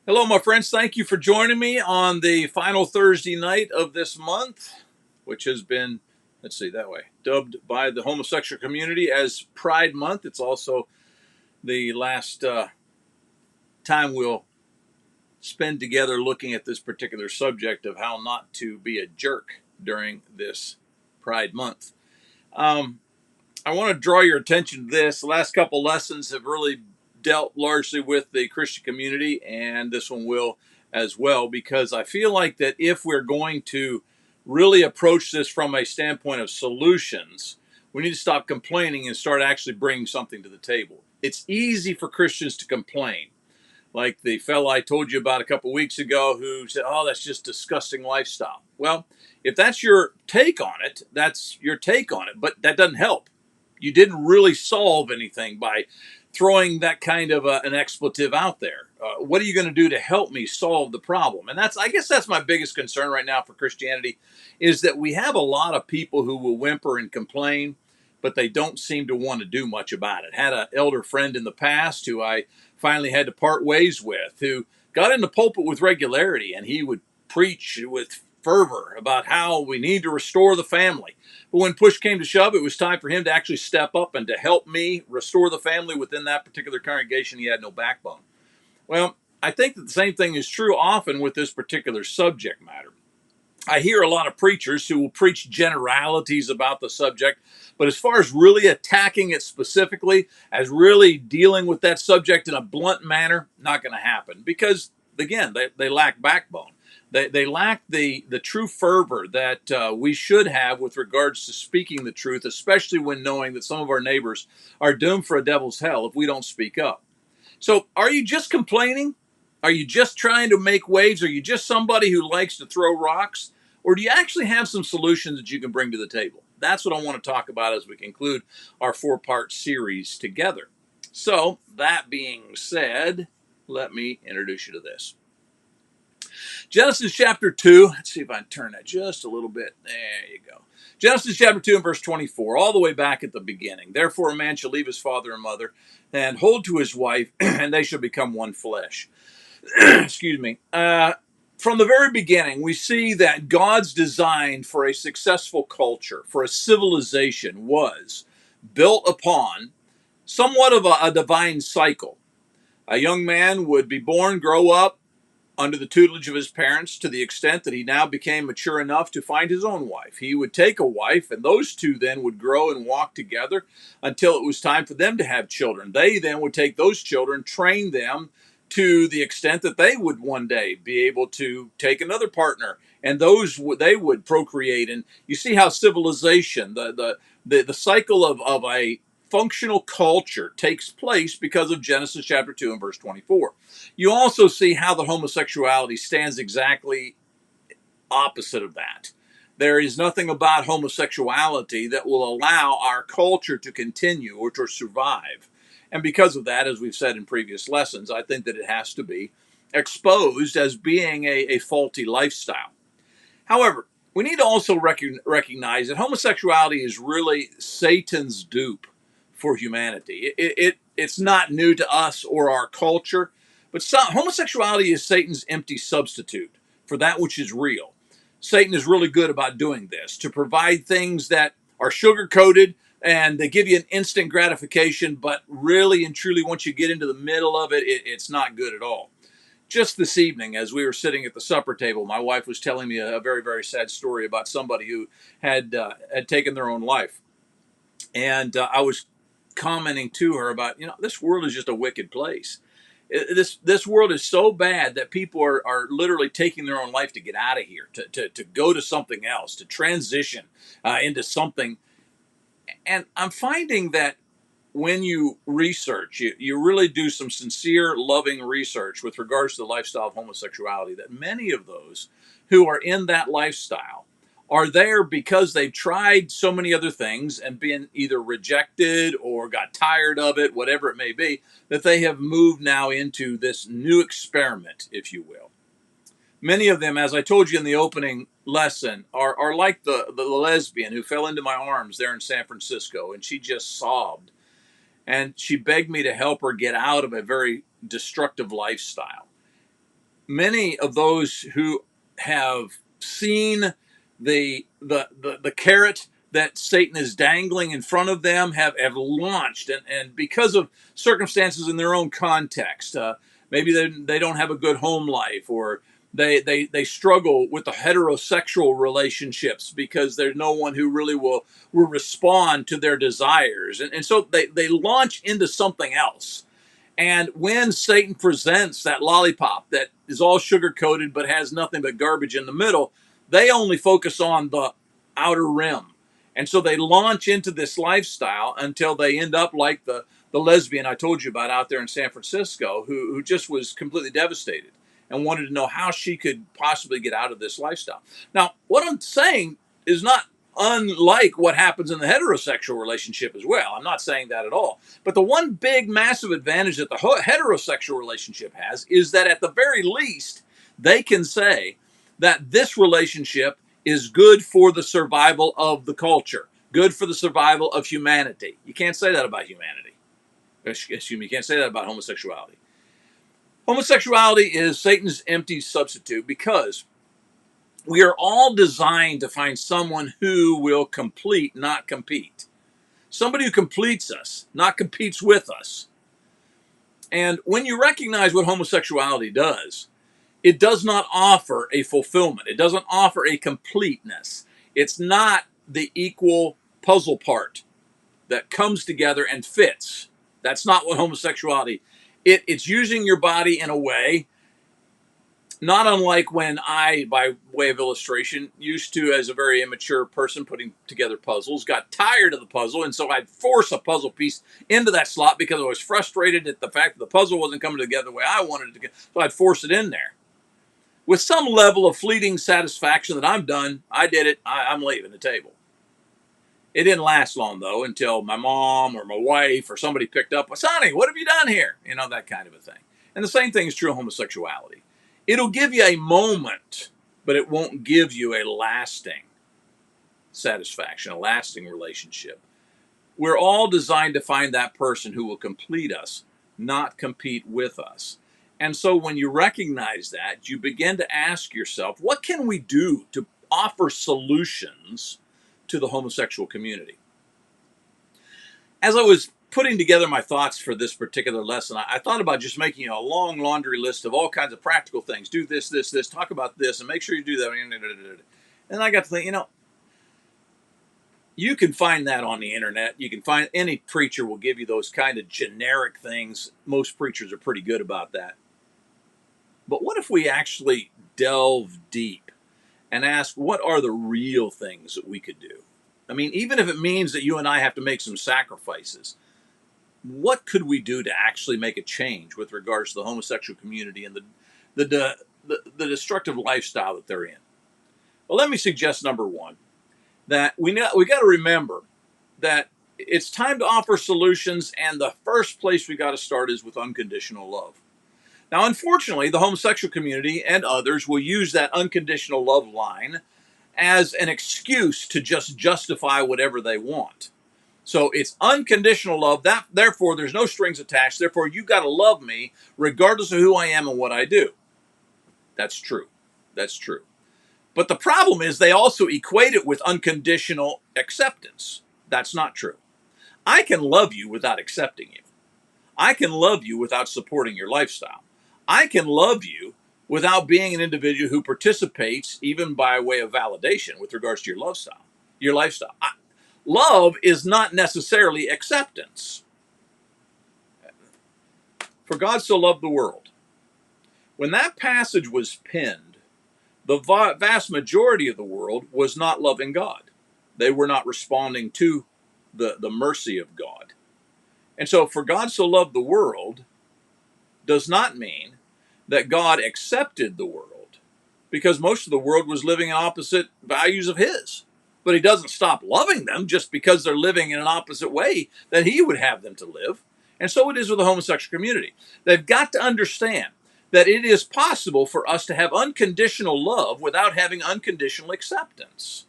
Hello, my friends. Thank you for joining me on the final Thursday night of this month, which has been, let's see, that way, dubbed by the homosexual community as Pride Month. It's also the last time we'll spend together looking at this particular subject of how not to be a jerk during this Pride Month. Um, I want to draw your attention to this. The last couple lessons have really dealt largely with the Christian community, and this one will as well, because I feel like that if we're going to really approach this from a standpoint of solutions, we need to stop complaining and start actually bringing something to the table. It's easy for Christians to complain, like the fellow I told you about a couple weeks ago who said, "Oh, that's just disgusting lifestyle." Well, if that's your take on it, that's your take on it, but that doesn't help. You didn't really solve anything by throwing that kind of an expletive out there. What are you going to do to help me solve the problem? And I guess that's my biggest concern right now for Christianity, is that we have a lot of people who will whimper and complain, but they don't seem to want to do much about it. Had an elder friend in the past who I finally had to part ways with, who got in the pulpit with regularity, and he would preach with fervor about how we need to restore the family. But when push came to shove, it was time for him to actually step up and to help me restore the family within that particular congregation. He had no backbone. Well, I think that the same thing is true often with this particular subject matter. I hear a lot of preachers who will preach generalities about the subject, but as far as really attacking it specifically, as really dealing with that subject in a blunt manner, not going to happen, because, again, they lack backbone. They lack the true fervor that we should have with regards to speaking the truth, especially when knowing that some of our neighbors are doomed for a devil's hell if we don't speak up. So, are you just complaining? Are you just trying to make waves? Are you just somebody who likes to throw rocks? Or do you actually have some solutions that you can bring to the table? That's what I want to talk about as we conclude our four-part series together. So, that being said, let me introduce you to this. Genesis chapter 2. Let's see if I can turn that just a little bit. There you go. Genesis chapter 2 and verse 24, all the way back at the beginning. Therefore, a man shall leave his father and mother and hold to his wife, and they shall become one flesh. Excuse me. From the very beginning, we see that God's design for a successful culture, for a civilization, was built upon somewhat of a divine cycle. A young man would be born, grow up under the tutelage of his parents to the extent that he now became mature enough to find his own wife. He would take a wife, and those two then would grow and walk together until it was time for them to have children. They then would take those children, train them to the extent that they would one day be able to take another partner, and they would procreate. And you see how civilization, the cycle of a functional culture takes place because of Genesis chapter 2 and verse 24. You also see how the homosexuality stands exactly opposite of that. There is nothing about homosexuality that will allow our culture to continue or to survive. And because of that, as we've said in previous lessons, I think that it has to be exposed as being a faulty lifestyle. However, we need to also recognize that homosexuality is really Satan's dupe for humanity. It's not new to us or our culture, but homosexuality is Satan's empty substitute for that which is real. Satan is really good about doing this, to provide things that are sugar-coated and they give you an instant gratification, but really and truly, once you get into the middle of it, it's not good at all. Just this evening, as we were sitting at the supper table, my wife was telling me a very, very sad story about somebody who had taken their own life. And I was commenting to her about, this world is just a wicked place. This world is so bad that people are literally taking their own life to get out of here, to go to something else, to transition into something. And I'm finding that when you research, you really do some sincere, loving research with regards to the lifestyle of homosexuality, that many of those who are in that lifestyle are there because they've tried so many other things and been either rejected or got tired of it, whatever it may be, that they have moved now into this new experiment, if you will. Many of them, as I told you in the opening lesson, are like the lesbian who fell into my arms there in San Francisco, and she just sobbed. And she begged me to help her get out of a very destructive lifestyle. many of those who have seen the carrot that Satan is dangling in front of them have launched, and because of circumstances in their own context, maybe they don't have a good home life, or they struggle with the heterosexual relationships because there's no one who really will respond to their desires, and so they launch into something else. And when Satan presents that lollipop that is all sugar coated but has nothing but garbage in the middle, they only focus on the outer rim. And so they launch into this lifestyle until they end up like the lesbian I told you about out there in San Francisco, who just was completely devastated and wanted to know how she could possibly get out of this lifestyle. Now, what I'm saying is not unlike what happens in the heterosexual relationship as well. I'm not saying that at all. But the one big, massive advantage that the heterosexual relationship has is that at the very least, they can say that this relationship is good for the survival of the culture, good for the survival of humanity. You can't say that about humanity. Excuse me, you can't say that about homosexuality. Homosexuality is Satan's empty substitute because we are all designed to find someone who will complete, not compete. Somebody who completes us, not competes with us. And when you recognize what homosexuality does, it does not offer a fulfillment. It doesn't offer a completeness. It's not the equal puzzle part that comes together and fits. That's not what homosexuality. It's using your body in a way not unlike when I, by way of illustration, used to, as a very immature person putting together puzzles, got tired of the puzzle, and so I'd force a puzzle piece into that slot because I was frustrated at the fact that the puzzle wasn't coming together the way I wanted it to, so I'd force it in there. With some level of fleeting satisfaction that I'm done, I did it, I'm leaving the table. It didn't last long, though, until my mom or my wife or somebody picked up, Sonny, what have you done here? You know, that kind of a thing. And the same thing is true of homosexuality. It'll give you a moment, but it won't give you a lasting satisfaction, a lasting relationship. We're all designed to find that person who will complete us, not compete with us. And so when you recognize that, you begin to ask yourself, what can we do to offer solutions to the homosexual community? As I was putting together my thoughts for this particular lesson, I thought about just making a long laundry list of all kinds of practical things. Do this, this, this, talk about this, and make sure you do that. And I got to think, you can find that on the internet. You can find any preacher will give you those kind of generic things. Most preachers are pretty good about that. But what if we actually delve deep and ask, what are the real things that we could do? I mean, even if it means that you and I have to make some sacrifices, what could we do to actually make a change with regards to the homosexual community and the destructive lifestyle that they're in? Well, let me suggest number one, that we got to remember that it's time to offer solutions, and the first place we got to start is with unconditional love. Now, unfortunately, the homosexual community and others will use that unconditional love line as an excuse to just justify whatever they want. So it's unconditional love. Therefore, there's no strings attached. Therefore, you got to love me regardless of who I am and what I do. That's true. That's true. But the problem is they also equate it with unconditional acceptance. That's not true. I can love you without accepting you. I can love you without supporting your lifestyle. I can love you without being an individual who participates, even by way of validation, with regards to your lifestyle. Love is not necessarily acceptance. For God so loved the world. When that passage was penned, the vast majority of the world was not loving God. They were not responding to the mercy of God. And so, for God so loved the world does not mean that God accepted the world, because most of the world was living in opposite values of His. But He doesn't stop loving them just because they're living in an opposite way that He would have them to live. And so it is with the homosexual community. They've got to understand that it is possible for us to have unconditional love without having unconditional acceptance.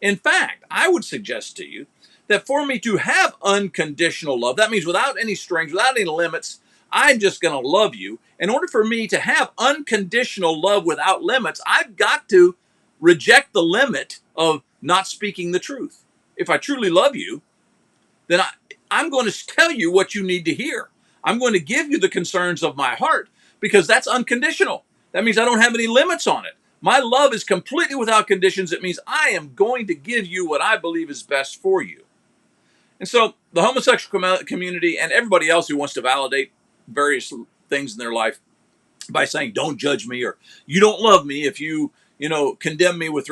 In fact, I would suggest to you that for me to have unconditional love, that means without any strings, without any limits, I'm just going to love you. In order for me to have unconditional love without limits, I've got to reject the limit of not speaking the truth. If I truly love you, then I'm going to tell you what you need to hear. I'm going to give you the concerns of my heart because that's unconditional. That means I don't have any limits on it. My love is completely without conditions. It means I am going to give you what I believe is best for you. And so the homosexual community and everybody else who wants to validate various things in their life by saying, don't judge me, or you don't love me if you condemn me with,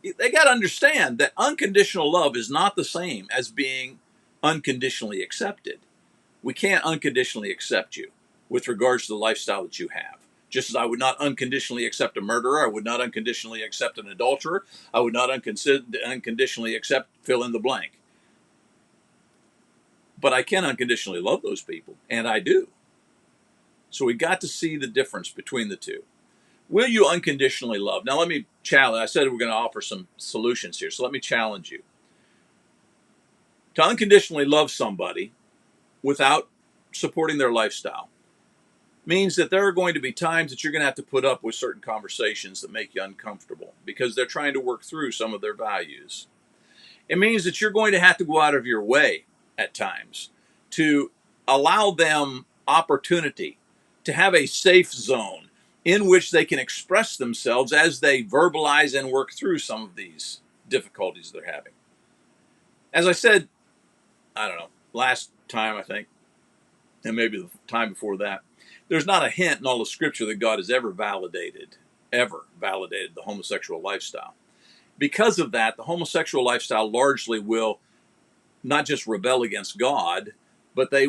they got to understand that unconditional love is not the same as being unconditionally accepted. We can't unconditionally accept you with regards to the lifestyle that you have. Just as I would not unconditionally accept a murderer, I would not unconditionally accept an adulterer, I would not unconditionally accept fill in the blank. But I can unconditionally love those people, and I do. So we got to see the difference between the two. Will you unconditionally love? Now let me challenge. I said we're going to offer some solutions here, so let me challenge you. To unconditionally love somebody without supporting their lifestyle means that there are going to be times that you're going to have to put up with certain conversations that make you uncomfortable because they're trying to work through some of their values. It means that you're going to have to go out of your way at times to allow them opportunity to have a safe zone in which they can express themselves as they verbalize and work through some of these difficulties they're having. As I said, I don't know, last time I think, and maybe the time before that, there's not a hint in all of Scripture that God has ever validated the homosexual lifestyle. Because of that, the homosexual lifestyle largely will not just rebel against God, but they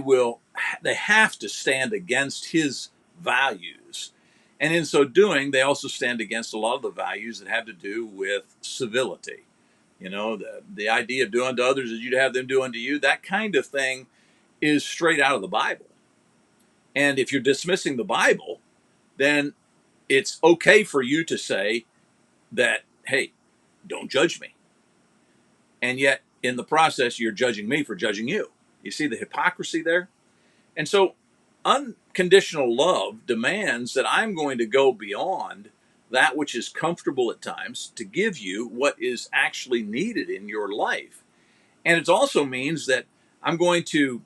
have to stand against his values. And in so doing, they also stand against a lot of the values that have to do with civility. The idea of doing to others as you'd have them do unto you, that kind of thing is straight out of the Bible. And if you're dismissing the Bible, then it's okay for you to say that, hey, don't judge me. And yet, in the process, you're judging me for judging you. You see the hypocrisy there? And so, unconditional love demands that I'm going to go beyond that which is comfortable at times to give you what is actually needed in your life. And it also means that I'm going to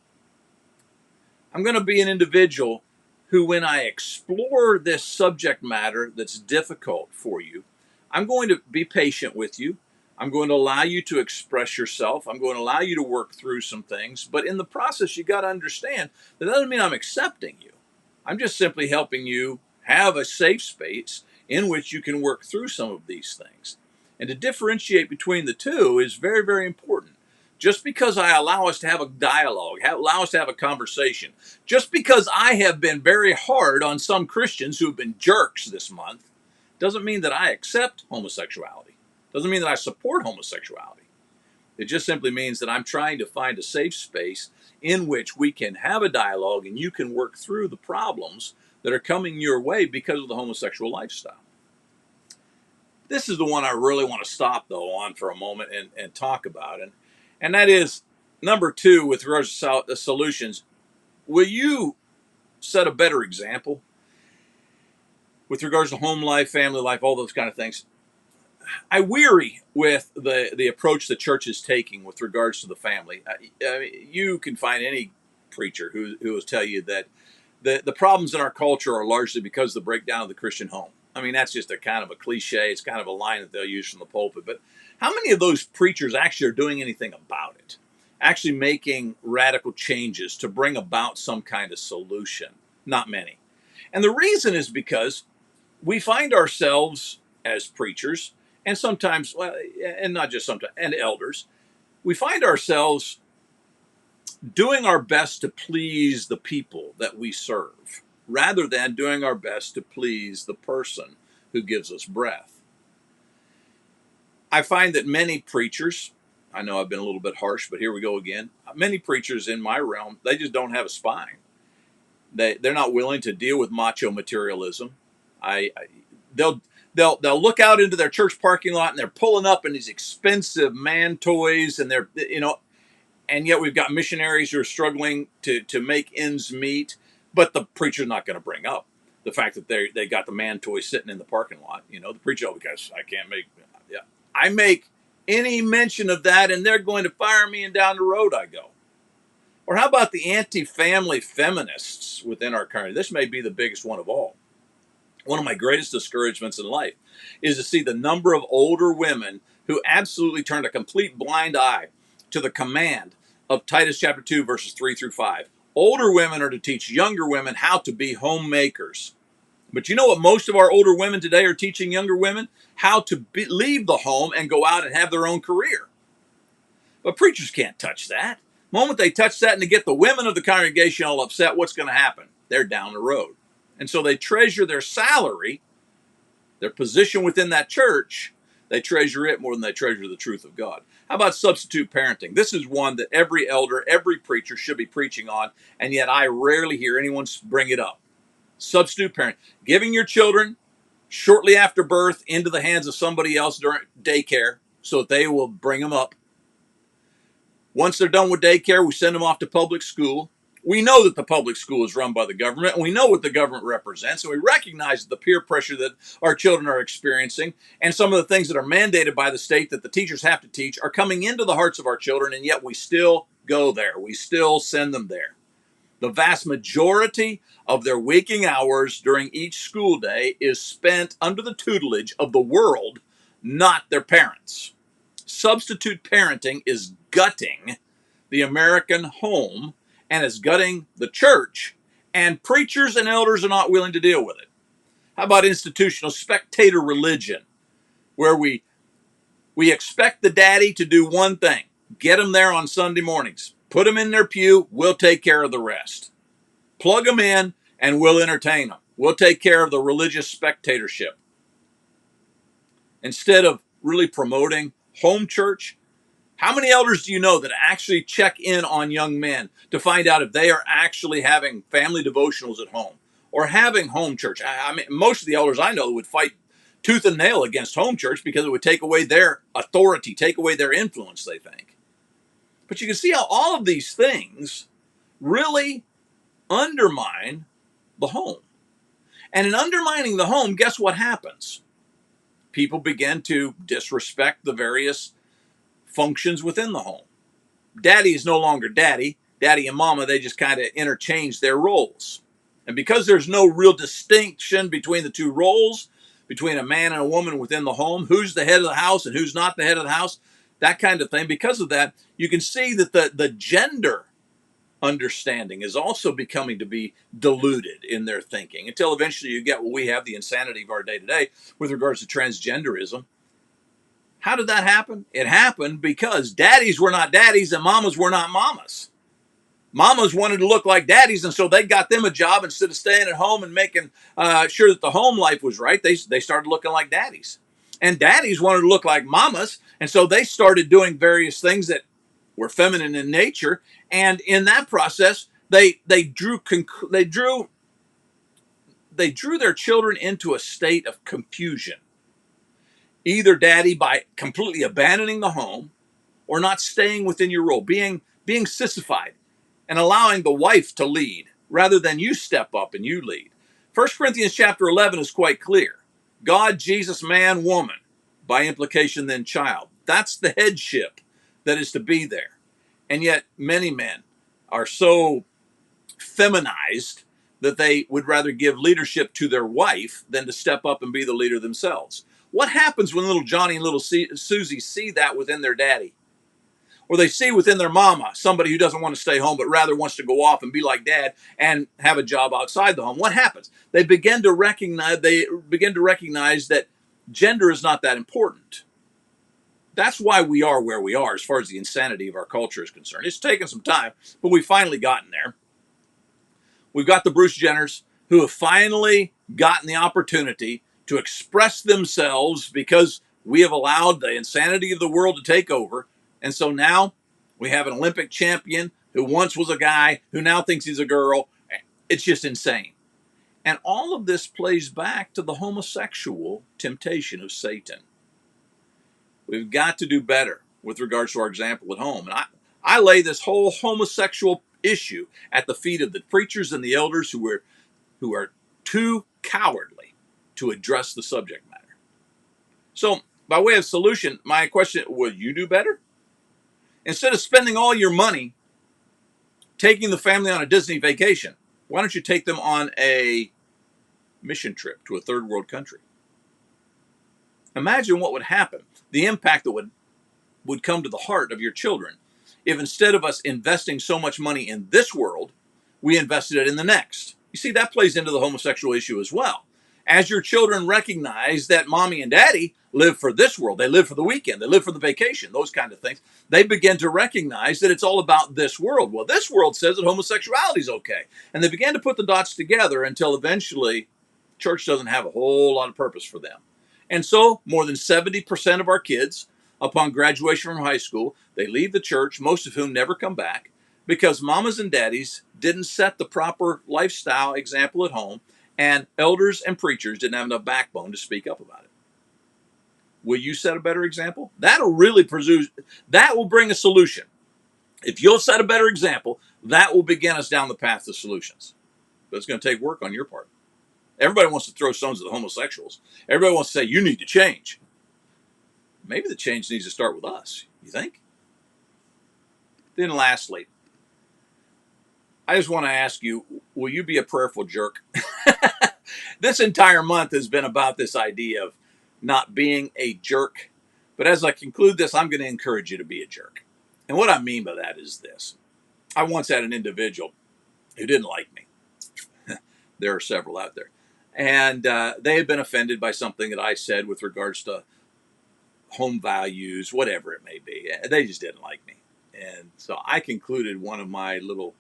be an individual who, when I explore this subject matter that's difficult for you, I'm going to be patient with you. I'm going to allow you to express yourself. I'm going to allow you to work through some things. But in the process, you got to understand that doesn't mean I'm accepting you. I'm just simply helping you have a safe space in which you can work through some of these things. And to differentiate between the two is very, very important. Just because I allow us to have a dialogue, allow us to have a conversation, just because I have been very hard on some Christians who have been jerks this month, doesn't mean that I accept homosexuality. Doesn't mean that I support homosexuality. It just simply means that I'm trying to find a safe space in which we can have a dialogue and you can work through the problems that are coming your way because of the homosexual lifestyle. This is the one I really want to stop, though, on for a moment and talk about. And that is number 2 with regards to the solutions. Will you set a better example with regards to home life, family life, all those kind of things? I weary with the approach the church is taking with regards to the family. You can find any preacher who will tell you that the problems in our culture are largely because of the breakdown of the Christian home. I mean, that's just a kind of a cliche. It's kind of a line that they'll use from the pulpit. But how many of those preachers actually are doing anything about it? Actually making radical changes to bring about some kind of solution? Not many. And the reason is because we find ourselves as preachers, and sometimes, well, and not just sometimes, and elders, we find ourselves doing our best to please the people that we serve, rather than doing our best to please the person who gives us breath. I find that many preachers, I know I've been a little bit harsh, but here we go again. Many preachers in my realm, they just don't have a spine. They're not willing to deal with macho materialism. They'll look out into their church parking lot and they're pulling up in these expensive man toys, and and yet we've got missionaries who are struggling to make ends meet. But the preacher's not going to bring up the fact that they got the man toy sitting in the parking lot. You know, the preacher, oh, because I can't make, yeah, I make any mention of that and they're going to fire me, and down the road I go. Or how about the anti-family feminists within our country? This may be the biggest one of all. One of my greatest discouragements in life is to see the number of older women who absolutely turned a complete blind eye to the command of Titus chapter 2, verses 3 through 5. Older women are to teach younger women how to be homemakers. But you know what most of our older women today are teaching younger women? How to leave the home and go out and have their own career. But preachers can't touch that. The moment they touch that and to get the women of the congregation all upset, what's going to happen? They're down the road. And so they treasure their salary, their position within that church. They treasure it more than they treasure the truth of God. How about substitute parenting? This is one that every elder, every preacher should be preaching on, and yet I rarely hear anyone bring it up. Substitute parenting. Giving your children shortly after birth into the hands of somebody else during daycare so that they will bring them up. Once they're done with daycare, we send them off to public school. We know that the public school is run by the government, and we know what the government represents, and we recognize the peer pressure that our children are experiencing, and some of the things that are mandated by the state that the teachers have to teach are coming into the hearts of our children, and yet we still go there. We still send them there. The vast majority of their waking hours during each school day is spent under the tutelage of the world, not their parents. Substitute parenting is gutting the American home and is gutting the church, and preachers and elders are not willing to deal with it. How about institutional spectator religion, where we expect the daddy to do one thing: get them there on Sunday mornings, put them in their pew, we'll take care of the rest. Plug them in and we'll entertain them. We'll take care of the religious spectatorship. Instead of really promoting home church, how many elders do you know that actually check in on young men to find out if they are actually having family devotionals at home or having home church? I mean, most of the elders I know would fight tooth and nail against home church because it would take away their authority, take away their influence, they think. But you can see how all of these things really undermine the home. And in undermining the home, guess what happens? People begin to disrespect the various functions within the home. Daddy is no longer daddy. Daddy and mama, they just kind of interchange their roles. And because there's no real distinction between the two roles, between a man and a woman within the home, who's the head of the house and who's not the head of the house, that kind of thing, because of that, you can see that the gender understanding is also becoming to be diluted in their thinking until eventually you get what we have, the insanity of our day to day with regards to transgenderism. How did that happen? It happened because daddies were not daddies and mamas were not mamas. Mamas wanted to look like daddies, and so they got them a job instead of staying at home and making sure that the home life was right. They started looking like daddies. And daddies wanted to look like mamas, and so they started doing various things that were feminine in nature. And in that process, they drew their children into a state of confusion. Either daddy by completely abandoning the home, or not staying within your role, being sissified, and allowing the wife to lead rather than you step up and you lead. 1 Corinthians chapter 11 is quite clear. God, Jesus, man, woman, by implication then child. That's the headship that is to be there. And yet many men are so feminized that they would rather give leadership to their wife than to step up and be the leader themselves. What happens when little Johnny and little Susie see that within their daddy? Or they see within their mama somebody who doesn't want to stay home but rather wants to go off and be like dad and have a job outside the home. What happens? They begin to recognize that gender is not that important. That's why we are where we are as far as the insanity of our culture is concerned. It's taken some time, but we've finally gotten there. We've got the Bruce Jenners who have finally gotten the opportunity to express themselves because we have allowed the insanity of the world to take over. And so now we have an Olympic champion who once was a guy who now thinks he's a girl. It's just insane. And all of this plays back to the homosexual temptation of Satan. We've got to do better with regards to our example at home. And I lay this whole homosexual issue at the feet of the preachers and the elders who are too cowardly to address the subject matter. So, by way of solution, my question, would you do better? Instead of spending all your money taking the family on a Disney vacation, why don't you take them on a mission trip to a third world country? Imagine what would happen, the impact that would come to the heart of your children if instead of us investing so much money in this world, we invested it in the next. You see, that plays into the homosexual issue as well. As your children recognize that mommy and daddy live for this world, they live for the weekend, they live for the vacation, those kind of things, they begin to recognize that it's all about this world. Well, this world says that homosexuality is okay. And they began to put the dots together until eventually church doesn't have a whole lot of purpose for them. And so more than 70% of our kids, upon graduation from high school, they leave the church, most of whom never come back, because mamas and daddies didn't set the proper lifestyle example at home, and elders and preachers didn't have enough backbone to speak up about it. Will you set a better example? That will bring a solution. If you'll set a better example, that will begin us down the path to solutions. But it's going to take work on your part. Everybody wants to throw stones at the homosexuals. Everybody wants to say, you need to change. Maybe the change needs to start with us. You think? Then lastly, I just want to ask you, will you be a prayerful jerk? This entire month has been about this idea of not being a jerk. But as I conclude this, I'm going to encourage you to be a jerk. And what I mean by that is this. I once had an individual who didn't like me. There are several out there. And they had been offended by something that I said with regards to home values, whatever it may be. They just didn't like me. And so I concluded one of my little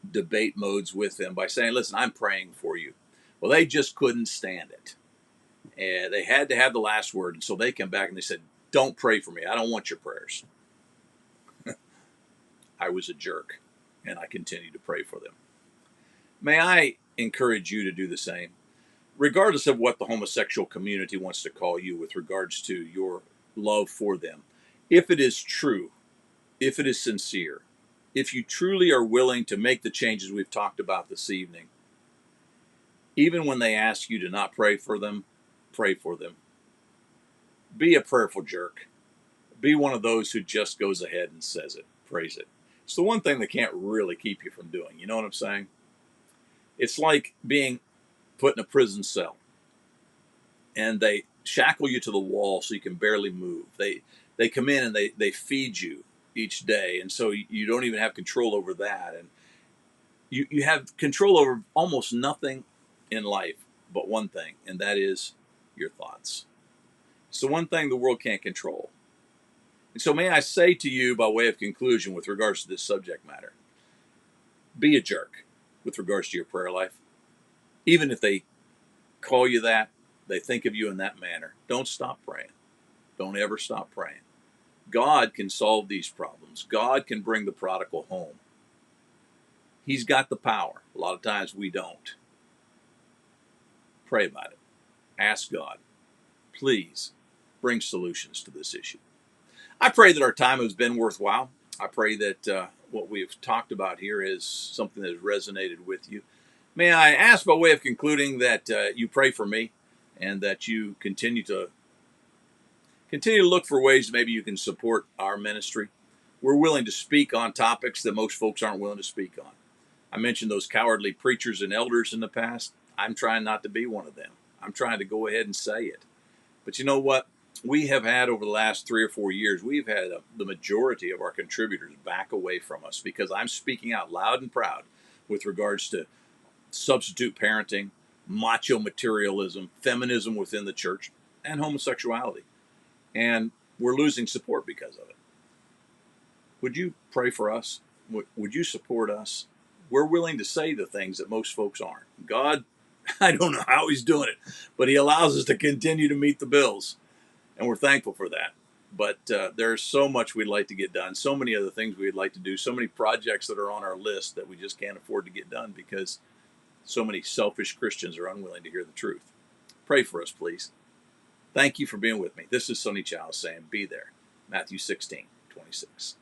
debate modes with them by saying, listen, I'm praying for you. Well, they just couldn't stand it. And they had to have the last word. And so they came back and they said, don't pray for me. I don't want your prayers. I was a jerk, and I continue to pray for them. May I encourage you to do the same, regardless of what the homosexual community wants to call you with regards to your love for them. If it is true, if it is sincere, if you truly are willing to make the changes we've talked about this evening, even when they ask you to not pray for them, pray for them. Be a prayerful jerk. Be one of those who just goes ahead and says it, prays it. It's the one thing they can't really keep you from doing. You know what I'm saying? It's like being put in a prison cell and they shackle you to the wall so you can barely move. They come in and they feed you each day, and so you don't even have control over that. And you have control over almost nothing in life but one thing, and that is your thoughts. It's the one thing the world can't control. And so may I say to you, by way of conclusion with regards to this subject matter, be a jerk with regards to your prayer life. Even if they call you that, they think of you in that manner, don't stop praying. Don't ever stop praying. God can solve these problems. God can bring the prodigal home. He's got the power. A lot of times we don't. Pray about it. Ask God, please bring solutions to this issue. I pray that our time has been worthwhile. I pray that what we've talked about here is something that has resonated with you. May I ask, by way of concluding, that you pray for me and that you continue to look for ways maybe you can support our ministry. We're willing to speak on topics that most folks aren't willing to speak on. I mentioned those cowardly preachers and elders in the past. I'm trying not to be one of them. I'm trying to go ahead and say it. But you know what? We have had, over the last 3 or 4 years, we've had the majority of our contributors back away from us because I'm speaking out loud and proud with regards to substitute parenting, macho materialism, feminism within the church, and homosexuality. And we're losing support because of it. Would you pray for us? Would you support us? We're willing to say the things that most folks aren't. God, I don't know how he's doing it, but he allows us to continue to meet the bills. And we're thankful for that. But there's so much we'd like to get done, so many other things we'd like to do, so many projects that are on our list that we just can't afford to get done because so many selfish Christians are unwilling to hear the truth. Pray for us, please. Thank you for being with me. This is Sonny Chow saying, be there. Matthew 16:26.